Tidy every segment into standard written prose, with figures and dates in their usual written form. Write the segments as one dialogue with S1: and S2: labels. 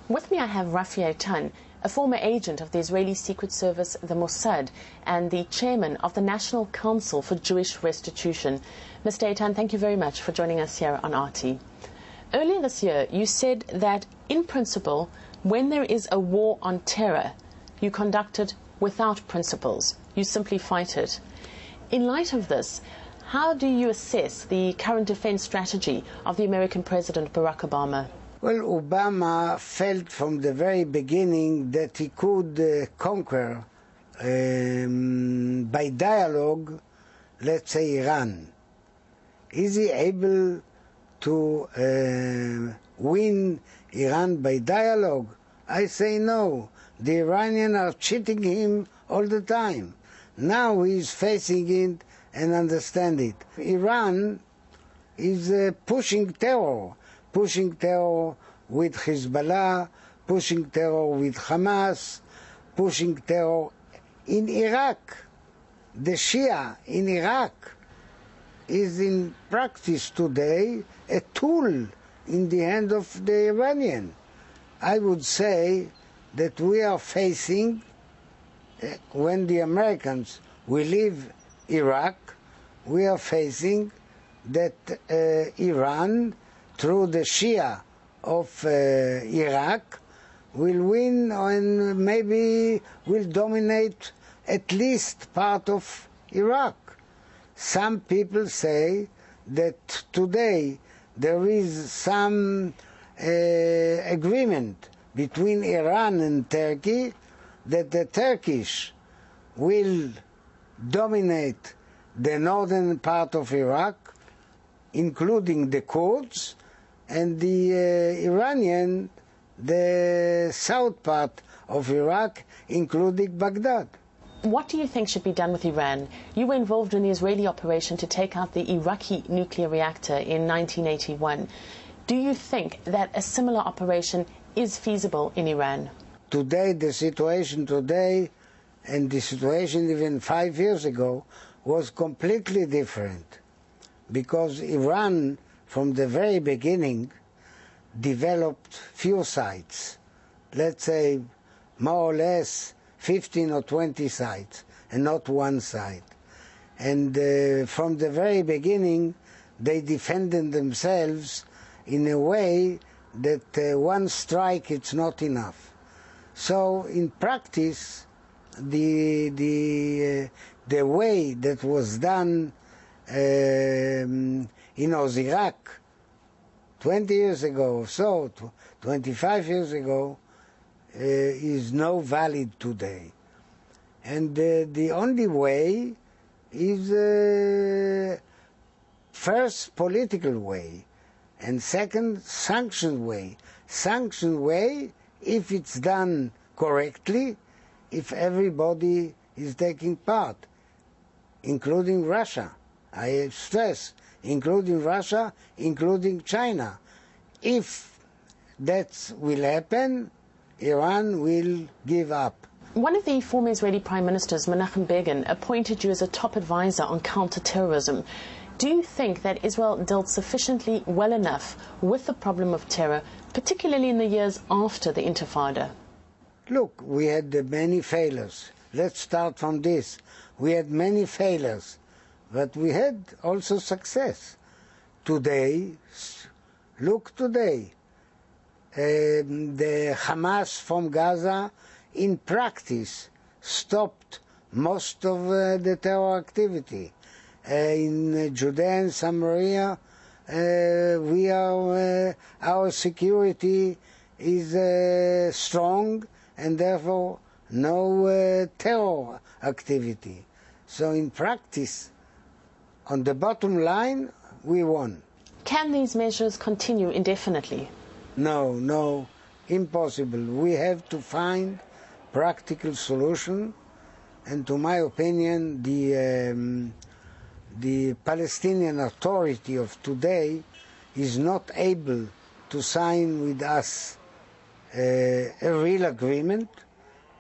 S1: With me I have Rafi Eitan, a former agent of the Israeli Secret Service, the Mossad, and the chairman of the National Council for Jewish Restitution. Mr. Eitan, thank you very much for joining us here on RT. Earlier this year, you said that, in principle, when there is a war on terror, you conduct it without principles. You simply fight it. In light of this, how do you assess the current defense strategy of the American President Barack Obama?
S2: Well, Obama felt from the very beginning that he could conquer, by dialogue, let's say, Iran. Is he able to win Iran by dialogue? I say no. The Iranians are cheating him all the time. Now he is facing it and understand it. Iran is pushing terror with Hezbollah, pushing terror with Hamas, pushing terror in Iraq. The Shia in Iraq is in practice today a tool in the hand of the Iranian. I would say that we are facing, when the Americans will leave Iraq, we are facing that Iran, through the Shia of Iraq, will win and maybe will dominate at least part of Iraq. Some people say that today there is some agreement between Iran and Turkey that the Turkish will dominate the northern part of Iraq, including the Kurds, and the Iranian, the south part of Iraq, including Baghdad.
S1: What do you think should be done with Iran? You were involved in the Israeli operation to take out the Iraqi nuclear reactor in 1981. Do you think that a similar operation is feasible in Iran?
S2: Today, the situation today and the situation even 5 years ago was completely different, because Iran, from the very beginning, developed few sites, let's say more or less 15 or 20 sites, and not one site. And from the very beginning, they defended themselves in a way that one strike it's not enough. So in practice, the way that was done in Iraq 20 years ago or so, 25 years ago, is no valid today. And the only way is first political way, and second sanction way. Sanction way if it's done correctly, if everybody is taking part, including Russia. I stress, including Russia, including China. If that will happen, Iran will give up.
S1: One of the former Israeli Prime Ministers, Menachem Begin, appointed you as a top advisor on counter-terrorism. Do you think that Israel dealt sufficiently well enough with the problem of terror, particularly in the years after the Intifada?
S2: Look, we had many failures. Let's start from this. We had many failures, but we had also success. Today, look today, the Hamas from Gaza, in practice, stopped most of the terror activity. In Judea and Samaria, our security is strong, and therefore no terror activity. So in practice, on the bottom line, we won.
S1: Can these measures continue indefinitely?
S2: No, impossible. We have to find practical solution, and to my opinion, the Palestinian Authority of today is not able to sign with us a real agreement.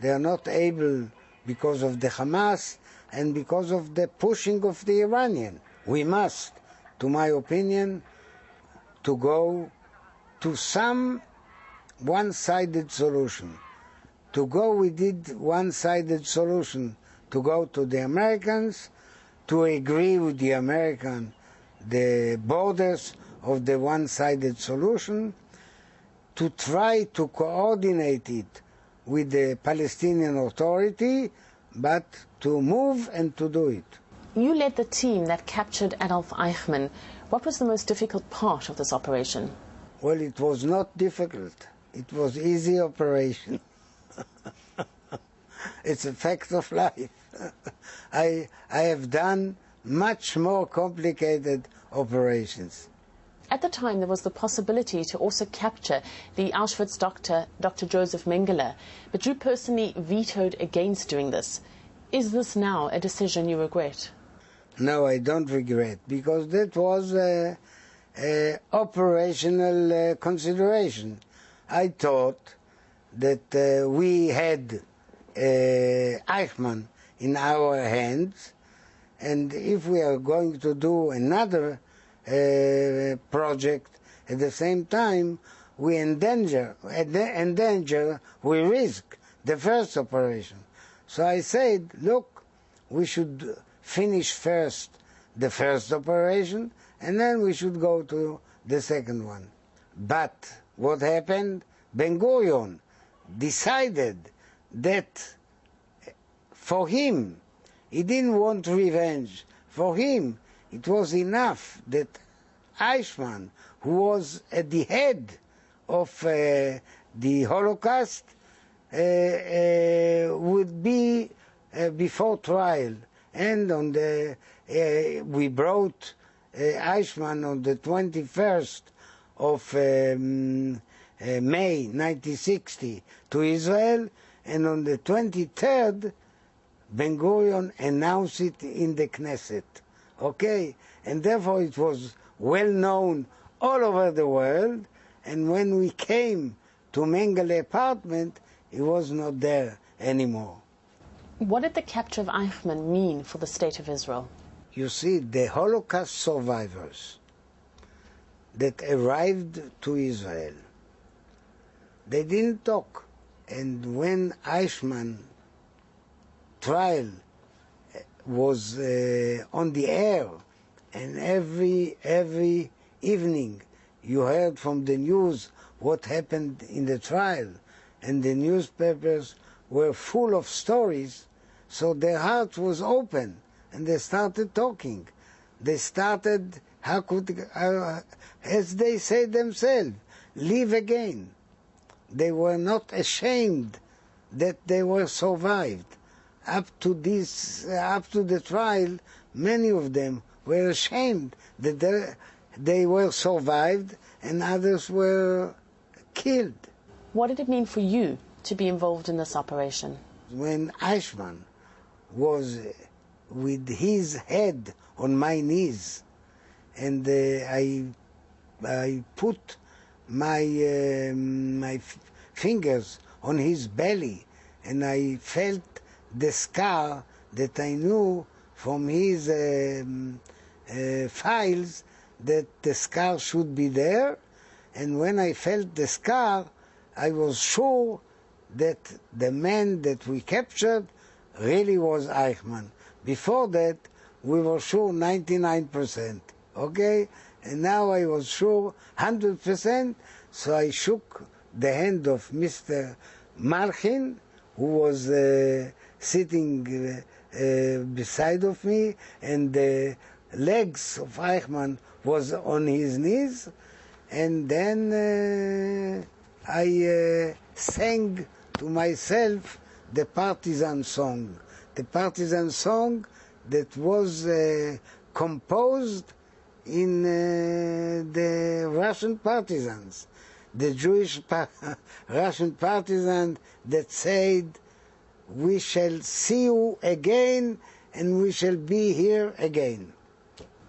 S2: They are not able because of the Hamas and because of the pushing of the Iranian. We must, to my opinion, to go to some one-sided solution. To go, we did one-sided solution to go to the Americans, to agree with the American the borders of the one-sided solution, to try to coordinate it with the Palestinian Authority, but to move and to do it.
S1: You led the team that captured Adolf Eichmann. What was the most difficult part of this operation?
S2: Well, it was not difficult. It was easy operation. It's a fact of life. I have done much more complicated operations.
S1: At the time, there was the possibility to also capture the Auschwitz doctor, Dr. Joseph Mengele, but you personally vetoed against doing this. Is this now a decision you regret?
S2: No, I don't regret, because that was an operational consideration. I thought that we had Eichmann in our hands, and if we are going to do another project at the same time, we endanger, we risk the first operation. So I said, look, we should finish first the first operation, and then we should go to the second one. But what happened? Ben-Gurion decided that for him, he didn't want revenge. For him, it was enough that Eichmann, who was at the head of the Holocaust, would be before trial. And on the we brought Eichmann on the 21st of May 1960 to Israel, and on the 23rd, Ben-Gurion announced it in the Knesset. Okay? And therefore it was well known all over the world, and when we came to Mengele apartment, he was not there anymore.
S1: What did the capture of Eichmann mean for the state of Israel?
S2: You see, the Holocaust survivors that arrived to Israel, they didn't talk. And when Eichmann trial was on the air, and every evening you heard from the news what happened in the trial, and the newspapers were full of stories, so their heart was open, and they started talking. They started, as they say themselves, live again. They were not ashamed that they were survived. Up to the trial, many of them were ashamed that they were survived and others were killed.
S1: What did it mean for you to be involved in this operation?
S2: When Eichmann was with his head on my knees, and I put my fingers on his belly, and I felt the scar that I knew from his files that the scar should be there. And when I felt the scar, I was sure that the man that we captured really was Eichmann. Before that, we were sure 99%, okay? And now I was sure 100%, so I shook the hand of Mr. Malchin, who was sitting beside of me, and the legs of Eichmann was on his knees, and then I sang to myself the partisan song. The partisan song that was composed in the Russian partisans, the Jewish Russian partisans that said, "We shall see you again and we shall be here again."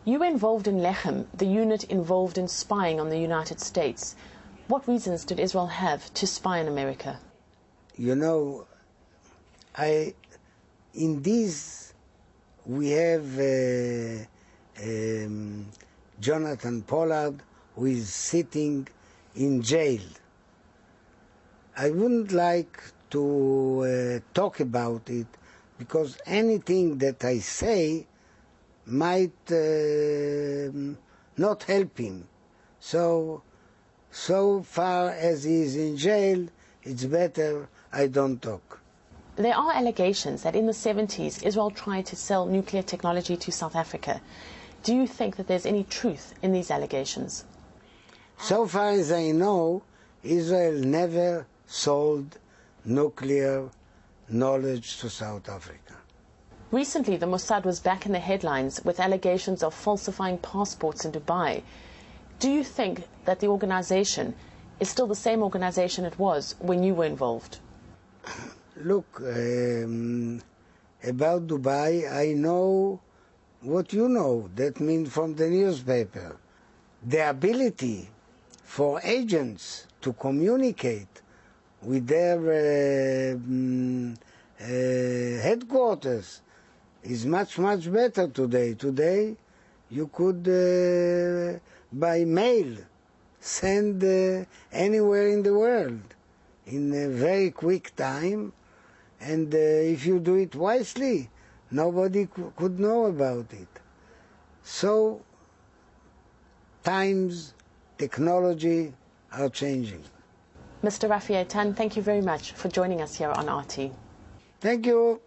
S1: You were involved in Lechem, the unit involved in spying on the United States. What reasons did Israel have to spy on America?
S2: You know, in this we have Jonathan Pollard, who is sitting in jail. I wouldn't like to talk about it, because anything that I say might not help him. So far as he is in jail, it's better I don't talk.
S1: There are allegations that in the 70s, Israel tried to sell nuclear technology to South Africa. Do you think that there's any truth in these allegations?
S2: So far as I know, Israel never sold nuclear knowledge to South Africa.
S1: Recently, the Mossad was back in the headlines with allegations of falsifying passports in Dubai. Do you think that the organization is still the same organization it was when you were involved?
S2: Look, about Dubai, I know what you know. That means from the newspaper. The ability for agents to communicate with their headquarters is much, much better today. Today, you could, by mail, send anywhere in the world in a very quick time, and if you do it wisely, nobody could know about it. So, times, technology are changing.
S1: Mr. Rafi Eitan, thank you very much for joining us here on RT.
S2: Thank you.